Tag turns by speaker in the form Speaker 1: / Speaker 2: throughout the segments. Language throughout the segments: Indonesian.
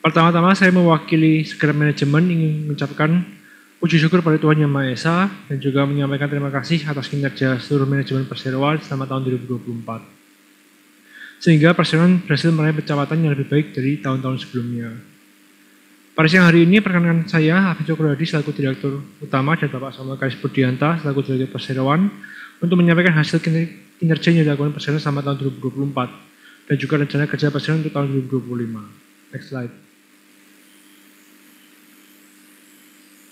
Speaker 1: Pertama-tama saya mewakili segenap manajemen ingin mengucapkan puji syukur pada Tuhan Yang Maha Esa dan juga menyampaikan terima kasih atas kinerja seluruh manajemen Perseroan selama tahun 2024. Sehingga Perseroan berhasil meraih pencapaian yang lebih baik dari tahun-tahun sebelumnya. Pada siang hari ini perkenalkan saya Afif Cokrowadi selaku Direktur Utama dan Bapak Samuel Kais Budianta selaku Direktur Perseroan untuk menyampaikan hasil kinerja yang dilakukan Perseroan selama tahun 2024 dan juga rencana kerja Perseroan untuk tahun 2025. Next slide.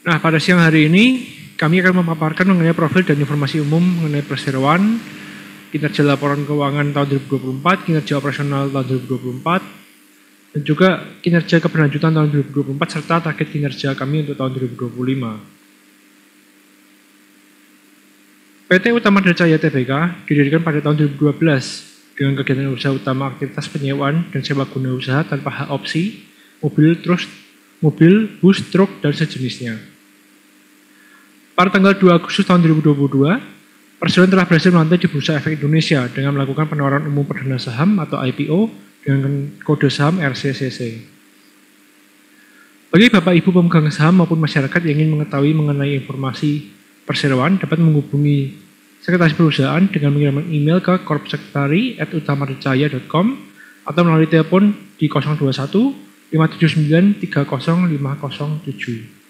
Speaker 1: Nah, pada siang hari ini kami akan memaparkan mengenai profil dan informasi umum mengenai Perseroan, kinerja laporan keuangan tahun 2024, kinerja operasional tahun 2024, dan juga kinerja keberlanjutan tahun 2024 serta target kinerja kami untuk tahun 2025. PT Utama Jaya Tbk didirikan pada tahun 2012 dengan kegiatan usaha utama aktivitas penyewaan dan sewa guna usaha tanpa hak opsi, mobil, bus, truk, dan sejenisnya. Pada tanggal 2 Agustus tahun 2022, Perseroan telah berhasil melantai di Bursa Efek Indonesia dengan melakukan penawaran umum perdana saham atau IPO dengan kode saham RCCC. Bagi Bapak Ibu pemegang saham maupun masyarakat yang ingin mengetahui mengenai informasi Perseroan dapat menghubungi Sekretaris Perusahaan dengan mengirimkan email ke korpsekretari@utamarjaya.com atau melalui telepon di 021 579 30507.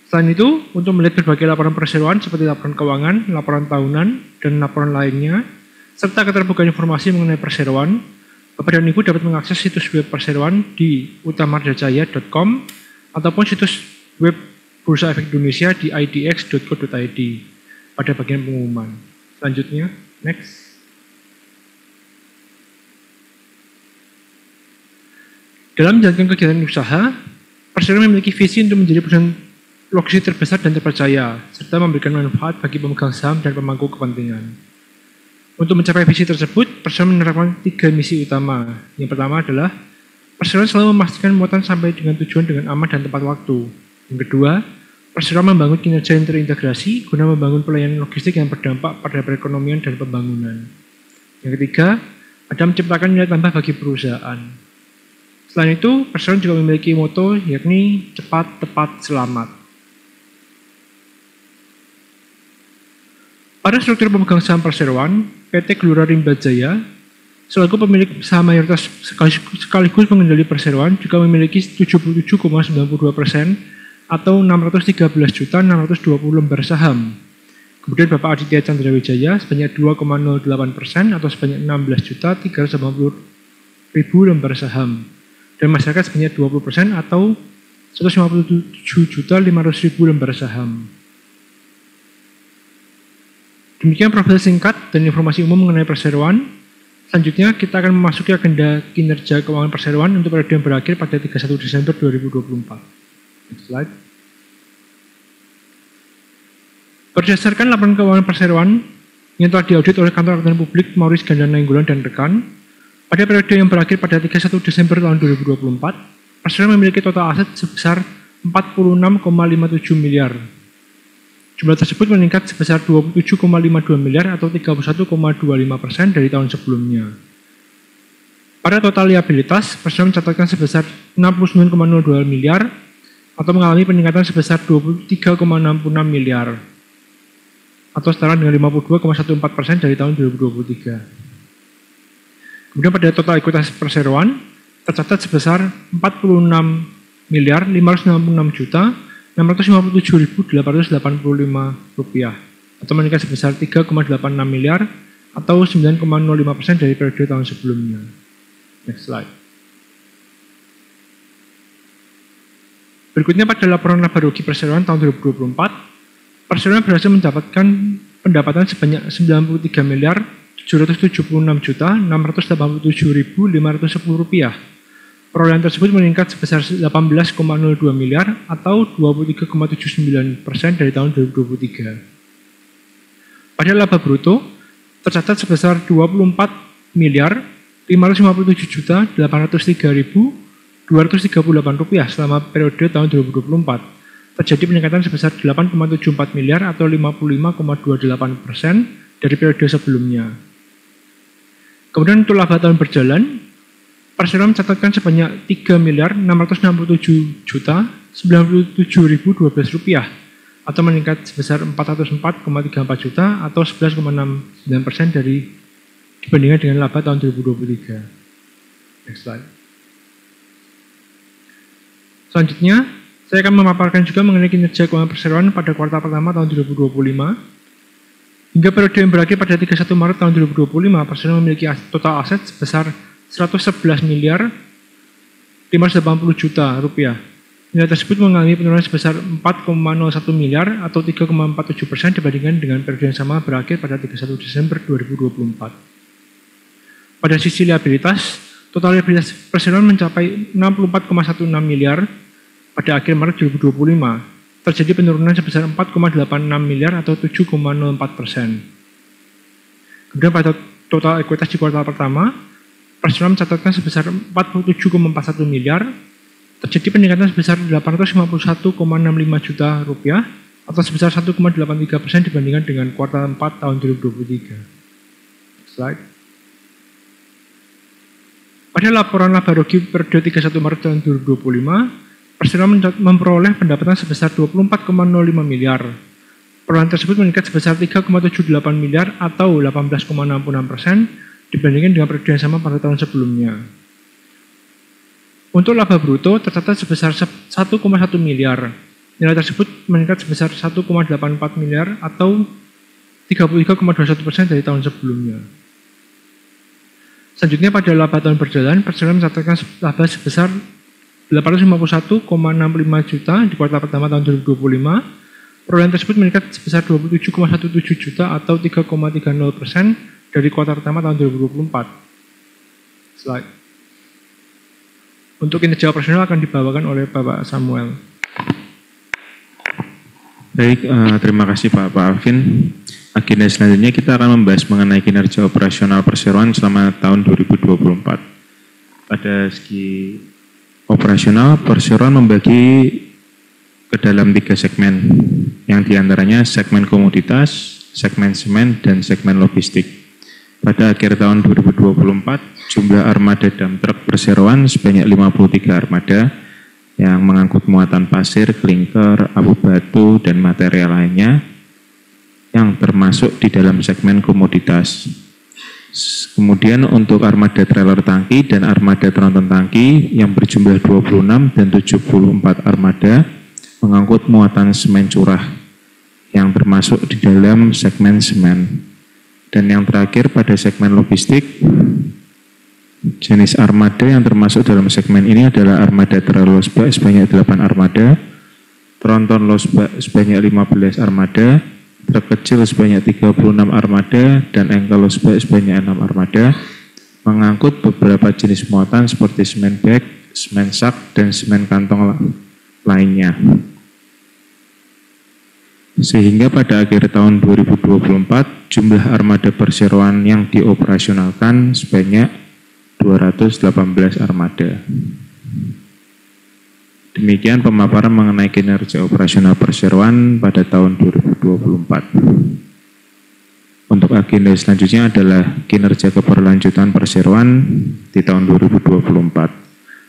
Speaker 1: Selain itu, untuk melihat berbagai laporan Perseroan seperti laporan keuangan, laporan tahunan, dan laporan lainnya, serta keterbukaan informasi mengenai Perseroan, Bapak dan Ibu dapat mengakses situs web Perseroan di utamarjaya.com ataupun situs web Bursa Efek Indonesia di idx.co.id pada bagian pengumuman. Selanjutnya, next. Dalam menjalankan kegiatan usaha, Perseroan memiliki visi untuk menjadi perusahaan logistik terbesar dan terpercaya, serta memberikan manfaat bagi pemegang saham dan pemangku kepentingan. Untuk mencapai visi tersebut, Perseroan menerapkan 3 misi utama. Yang pertama adalah, Perseroan selalu memastikan muatan sampai dengan tujuan dengan aman dan tepat waktu. Yang kedua, Perseroan membangun kinerja yang terintegrasi guna membangun pelayanan logistik yang berdampak pada perekonomian dan pembangunan. Yang ketiga, ada menciptakan nilai tambah bagi perusahaan. Selain itu, Perseroan juga memiliki moto yakni cepat, tepat, selamat. Pada struktur pemegang saham Perseroan, PT Gelora Rimba Jaya, selaku pemilik saham mayoritas sekaligus pengendali Perseroan, juga memiliki 77,92% atau 613.620 lembar saham. Kemudian Bapak Aditya Chandra Wijaya sebanyak 2,08% atau sebanyak 16.380.000 lembar saham. Dan masyarakat sebanyak 20% atau 157.500.000 lembar saham. Demikian profil singkat dan informasi umum mengenai Perseroan. Selanjutnya kita akan memasuki agenda kinerja keuangan Perseroan untuk periode yang berakhir pada 31 Desember 2024. Next slide. Berdasarkan laporan keuangan Perseroan yang telah diaudit oleh Kantor Akuntan Publik Maurice Gandana Nainggolan dan rekan, pada periode yang berakhir pada 31 Desember tahun 2024, Perseroan memiliki total aset sebesar 46,57 miliar. Jumlah tersebut meningkat sebesar 27,52 miliar atau 31,25% dari tahun sebelumnya. Pada total liabilitas, Perseroan mencatatkan sebesar 69,02 miliar atau mengalami peningkatan sebesar 23,66 miliar atau setara dengan 52,14% dari tahun 2023. Kemudian pada total ekuitas Perseroan tercatat sebesar 46 miliar 566 juta 657.885 rupiah atau meningkat sebesar 3,86 miliar atau 9,05% dari periode tahun sebelumnya. Next slide. Berikutnya pada laporan laba rugi Perseroan tahun 2024, Perseroan berhasil mendapatkan pendapatan sebanyak 93 miliar 776 juta 687.510 rupiah. Perolehan tersebut meningkat sebesar 18,02 miliar atau 23,79% dari tahun 2023. Pada laba bruto tercatat sebesar 24 miliar 557 juta 803.238 rupiah selama periode tahun 2024. Terjadi peningkatan sebesar 8,74 miliar atau 55,28% dari periode sebelumnya. Kemudian untuk laba tahun berjalan Perseroan mencatatkan sebanyak 3.667.097.012 rupiah atau meningkat sebesar 404,34 juta atau 11,69% dibandingkan dengan laba tahun 2023. Next slide. Selanjutnya, saya akan memaparkan juga mengenai kinerja keuangan perseroan pada kuartal pertama tahun 2025. Hingga periode yang berakhir pada 31 Maret tahun 2025, perseroan memiliki total aset sebesar 111 miliar 580 juta rupiah. Nilai tersebut mengalami penurunan sebesar 4,01 miliar atau 3,47% dibandingkan dengan periode yang sama berakhir pada 31 Desember 2024. Pada sisi liabilitas, total liabilitas perseroan mencapai 64,16 miliar pada akhir Maret 2025. Terjadi penurunan sebesar 4,86 miliar atau 7,04%. Kemudian pada total ekuitas di kuartal pertama, perseroan mencatatkan sebesar 47,41 miliar, terjadi peningkatan sebesar 851,65 juta rupiah atau sebesar 1,83% dibandingkan dengan kuartal 4 tahun 2023. Slide. Pada laporan laba rugi periode 31 Maret tahun 2025, perseroan memperoleh pendapatan sebesar 24,05 miliar. Perolehan tersebut meningkat sebesar 3,78 miliar atau 18,66% dibandingkan dengan periode yang sama pada tahun sebelumnya. Untuk laba bruto tercatat sebesar 1,1 miliar. Nilai tersebut meningkat sebesar 1,84 miliar atau 33,21% dari tahun sebelumnya. Selanjutnya pada laba tahun berjalan, perseroan mencatatkan laba sebesar 851,65 juta di kuartal pertama tahun 2025. Perolehan tersebut meningkat sebesar 27,17 juta atau 3,30% dari kuartal pertama tahun 2024. Slide. Untuk kinerja operasional akan dibawakan oleh Bapak Samuel.
Speaker 2: Baik, terima kasih Pak Alvin. Agenda selanjutnya kita akan membahas mengenai kinerja operasional perseroan selama tahun 2024. Pada segi operasional, perseroan membagi ke dalam 3 segmen, yang diantaranya segmen komoditas, segmen semen, dan segmen logistik. Pada akhir tahun 2024, jumlah armada dump truk perseroan sebanyak 53 armada yang mengangkut muatan pasir, klinker, abu batu, dan material lainnya yang termasuk di dalam segmen komoditas. Kemudian untuk armada trailer tangki dan armada tronton tangki yang berjumlah 26 dan 74 armada mengangkut muatan semen curah yang termasuk di dalam segmen semen. Dan yang terakhir pada segmen logistik, jenis armada yang termasuk dalam segmen ini adalah armada trailer losbak sebanyak 8 armada, tronton losbak sebanyak 15 armada, truk kecil sebanyak 36 armada, dan engkel losbak sebanyak 6 armada, mengangkut beberapa jenis muatan seperti semen bag, semen sak, dan semen kantong lainnya. Sehingga pada akhir tahun 2024, jumlah armada perseroan yang dioperasionalkan sebanyak 218 armada. Demikian pemaparan mengenai kinerja operasional perseroan pada tahun 2024. Untuk agenda selanjutnya adalah kinerja keberlanjutan perseroan di tahun 2024.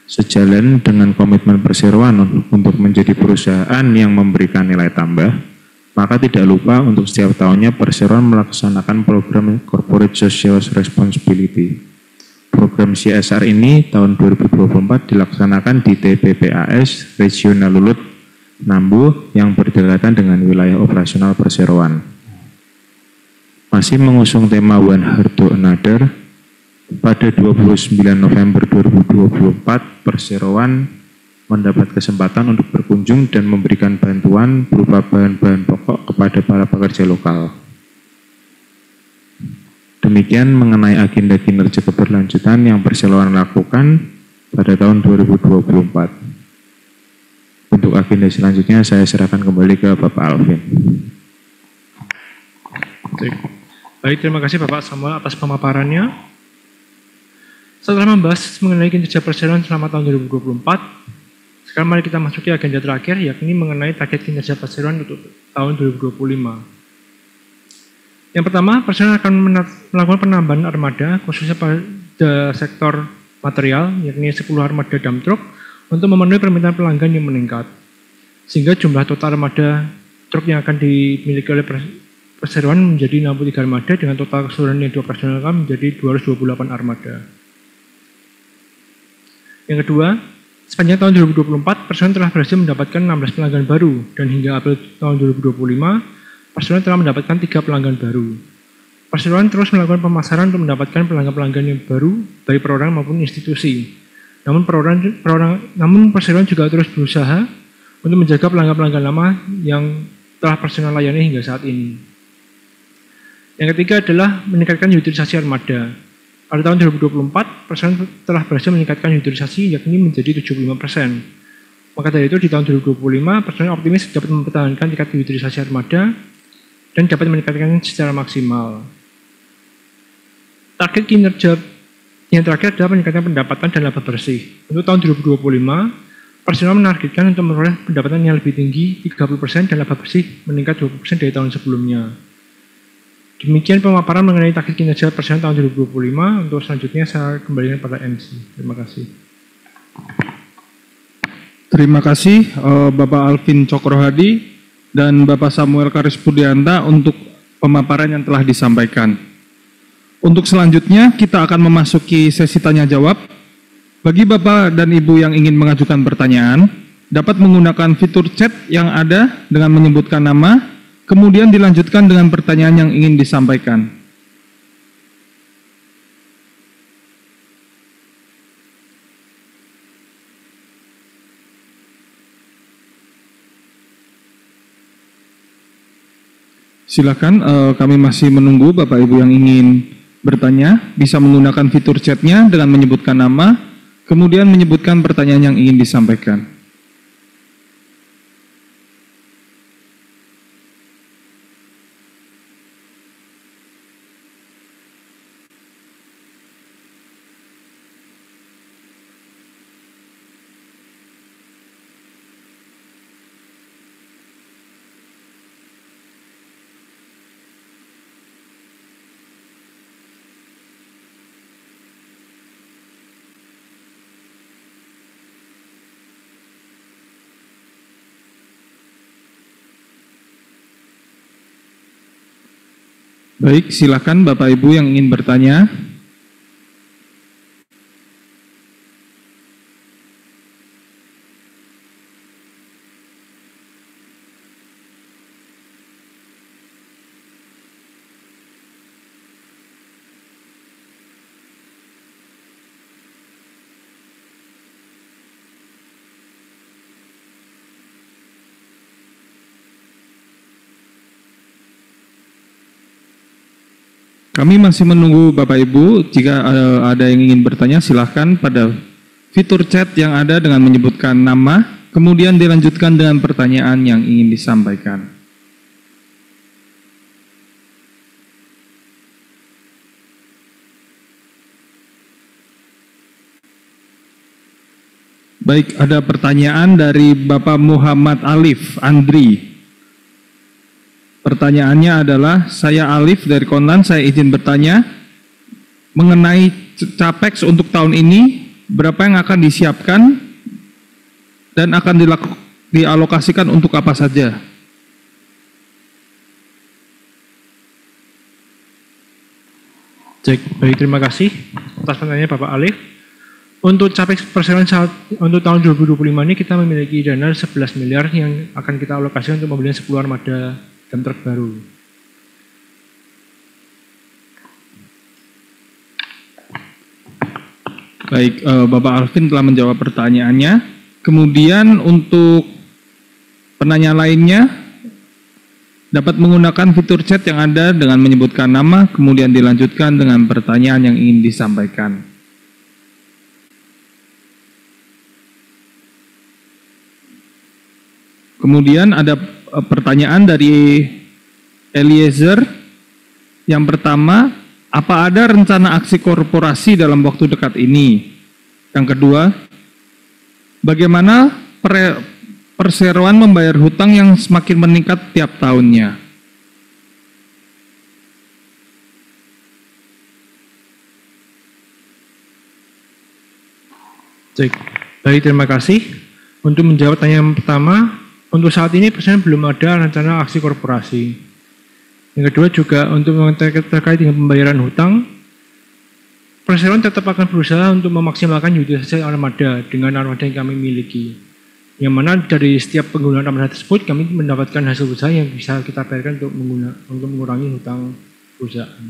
Speaker 2: Sejalan dengan komitmen perseroan untuk menjadi perusahaan yang memberikan nilai tambah, maka tidak lupa untuk setiap tahunnya perseroan melaksanakan program Corporate Social Responsibility. Program CSR ini tahun 2024 dilaksanakan di TPPAS Regional Lulut Nambu yang berdekatan dengan wilayah operasional perseroan. Masih mengusung tema One Heart to Another, pada 29 November 2024 perseroan mendapat kesempatan untuk berkunjung dan memberikan bantuan berupa bahan-bahan pokok kepada para pekerja lokal. Demikian mengenai agenda kinerja keberlanjutan yang perseroan lakukan pada tahun 2024. Untuk agenda selanjutnya saya serahkan kembali ke Bapak Alvin.
Speaker 1: Baik, terima kasih Bapak Samuel atas pemaparannya. Setelah membahas mengenai kinerja perseroan selama tahun 2024, sekarang mari kita masuki agenda terakhir, yakni mengenai target kinerja perseroan untuk tahun 2025. Yang pertama, perseroan akan melakukan penambahan armada, khususnya pada sektor material, yakni 10 armada dump truck, untuk memenuhi permintaan pelanggan yang meningkat. Sehingga jumlah total armada truk yang akan dimiliki oleh perseroan menjadi 63 armada dengan total keseluruhan yang dioperasionalkan menjadi 228 armada. Yang kedua, sepanjang tahun 2024, perseroan telah berhasil mendapatkan 16 pelanggan baru dan hingga April tahun 2025, perseroan telah mendapatkan 3 pelanggan baru. Perseroan terus melakukan pemasaran untuk mendapatkan pelanggan-pelanggan yang baru, baik perorangan maupun institusi. Namun perseroan juga terus berusaha untuk menjaga pelanggan-pelanggan lama yang telah perseroan layani hingga saat ini. Yang ketiga adalah meningkatkan utilisasi armada. Pada tahun 2024, perseroan telah berhasil meningkatkan utilisasi yakni menjadi 75%. Maka dari itu di tahun 2025, perseroan optimis dapat mempertahankan tingkat utilisasi armada dan dapat meningkatkan secara maksimal. Target kinerja yang terakhir adalah peningkatan pendapatan dan laba bersih. Untuk tahun 2025, perseroan menargetkan untuk memperoleh pendapatan yang lebih tinggi 30% dan laba bersih meningkat 20% dari tahun sebelumnya. Demikian pemaparan mengenai target kinerja perseroan tahun 2025. Untuk selanjutnya saya kembalikan pada MC. Terima kasih.
Speaker 3: Terima kasih Bapak Alvin Cokrohadi dan Bapak Samuel Karis Pudianta untuk pemaparan yang telah disampaikan. Untuk selanjutnya kita akan memasuki sesi tanya jawab. Bagi Bapak dan Ibu yang ingin mengajukan pertanyaan, dapat menggunakan fitur chat yang ada dengan menyebutkan nama, kemudian dilanjutkan dengan pertanyaan yang ingin disampaikan. Silakan, kami masih menunggu Bapak Ibu yang ingin bertanya, bisa menggunakan fitur chatnya dengan menyebutkan nama, kemudian menyebutkan pertanyaan yang ingin disampaikan. Baik, silakan Bapak Ibu yang ingin bertanya. Kami masih menunggu Bapak Ibu. Jika ada yang ingin bertanya, silahkan pada fitur chat yang ada dengan menyebutkan nama, kemudian dilanjutkan dengan pertanyaan yang ingin disampaikan. Baik, ada pertanyaan dari Bapak Muhammad Alif Andri. Pertanyaannya adalah, saya Alif dari Konlan, saya izin bertanya mengenai CAPEX untuk tahun ini, berapa yang akan disiapkan dan akan dialokasikan untuk apa saja?
Speaker 1: Baik, terima kasih atas pertanyaannya Bapak Alif. Untuk CAPEX perseroan untuk tahun 2025 ini kita memiliki dana 11 miliar yang akan kita alokasikan untuk pembelian 10 armada dump truck baru.
Speaker 3: Baik, Bapak Alvin telah menjawab pertanyaannya. Kemudian untuk penanya lainnya, dapat menggunakan fitur chat yang ada dengan menyebutkan nama, kemudian dilanjutkan dengan pertanyaan yang ingin disampaikan. Kemudian ada pertanyaan dari Eliezer. Yang pertama, apa ada rencana aksi korporasi dalam waktu dekat ini? Yang kedua, bagaimana perseroan membayar hutang yang semakin meningkat tiap tahunnya?
Speaker 1: Baik, terima kasih. Untuk menjawab pertanyaan pertama, untuk saat ini perseroan belum ada rencana aksi korporasi. Yang kedua juga untuk terkait dengan pembayaran hutang, perseroan tetap akan berusaha untuk memaksimalkan utilisasi armada dengan armada yang kami miliki. Yang mana dari setiap penggunaan armada tersebut kami mendapatkan hasil usaha yang bisa kita bayarkan untuk mengurangi hutang perusahaan.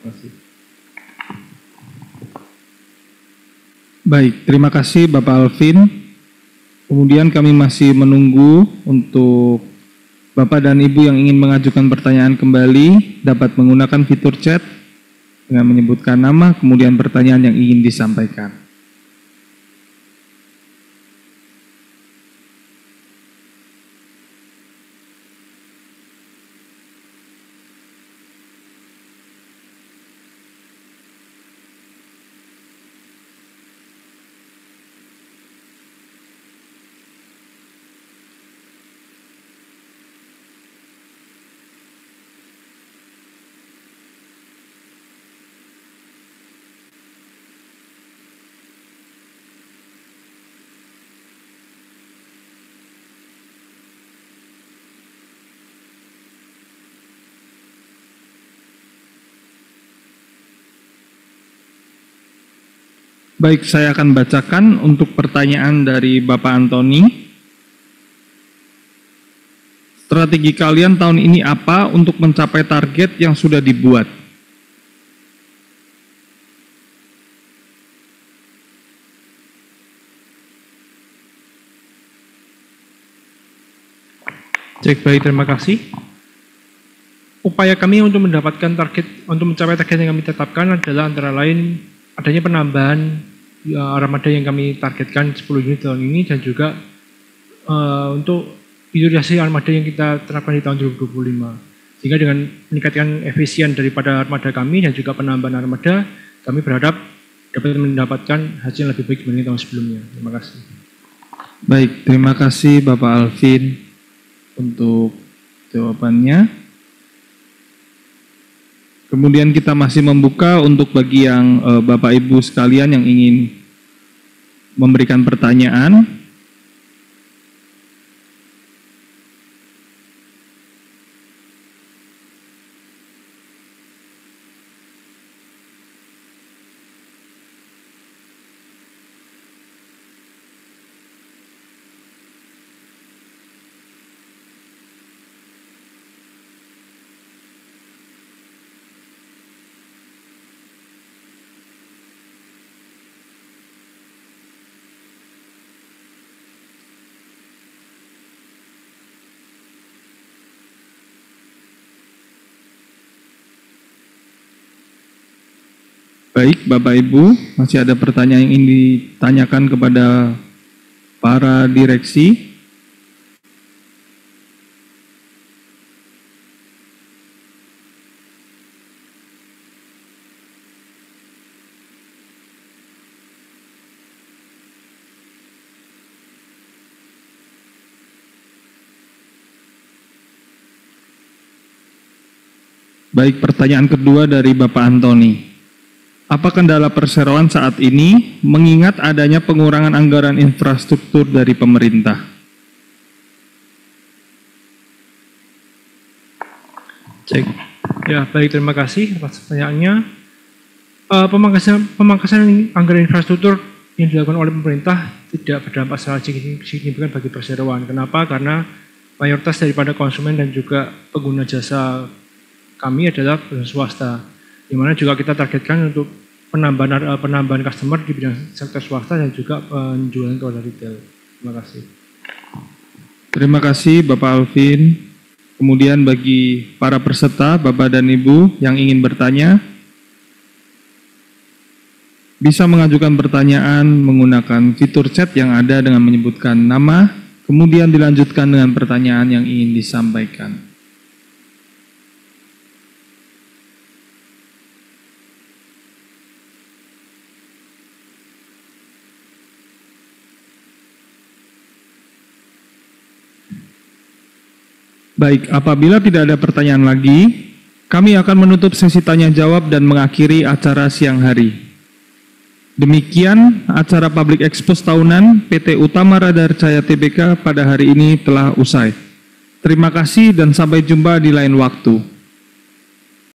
Speaker 1: Terima kasih.
Speaker 3: Baik, terima kasih Bapak Alvin. Kemudian kami masih menunggu untuk Bapak dan Ibu yang ingin mengajukan pertanyaan kembali dapat menggunakan fitur chat dengan menyebutkan nama, kemudian pertanyaan yang ingin disampaikan. Baik, saya akan bacakan untuk pertanyaan dari Bapak Antoni. Strategi kalian tahun ini apa untuk mencapai target yang sudah dibuat?
Speaker 1: Baik, terima kasih. Upaya kami untuk mendapatkan untuk mencapai target yang kami tetapkan adalah antara lain adanya penambahan armada yang kami targetkan 10 unit tahun ini dan juga untuk utilisasi armada yang kita terapkan di tahun 2025. Sehingga dengan meningkatkan efisien daripada armada kami dan juga penambahan armada, kami berharap dapat mendapatkan hasil yang lebih baik dibanding tahun sebelumnya. Terima kasih.
Speaker 3: Baik, terima kasih Bapak Alvin untuk jawabannya. Kemudian kita masih membuka untuk bagi yang Bapak Ibu sekalian yang ingin memberikan pertanyaan. Baik, Bapak Ibu, masih ada pertanyaan yang ingin ditanyakan kepada para direksi? Baik, pertanyaan kedua dari Bapak Antoni. Apa kendala perseroan saat ini mengingat adanya pengurangan anggaran infrastruktur dari pemerintah?
Speaker 1: Ya, baik, terima kasih atas pertanyaannya. Pemangkasan anggaran infrastruktur yang dilakukan oleh pemerintah tidak berdampak secara signifikan bagi perseroan. Kenapa? Karena mayoritas daripada konsumen dan juga pengguna jasa kami adalah swasta. Di mana juga kita targetkan untuk penambahan customer di bidang sektor swasta dan juga penjualan kepada retail. Terima kasih.
Speaker 3: Terima kasih Bapak Alvin. Kemudian bagi para peserta, Bapak dan Ibu yang ingin bertanya, bisa mengajukan pertanyaan menggunakan fitur chat yang ada dengan menyebutkan nama, kemudian dilanjutkan dengan pertanyaan yang ingin disampaikan. Baik, apabila tidak ada pertanyaan lagi, kami akan menutup sesi tanya jawab dan mengakhiri acara siang hari. Demikian acara Public Expose tahunan PT Utama Radar Cahaya Tbk pada hari ini telah usai. Terima kasih dan sampai jumpa di lain waktu.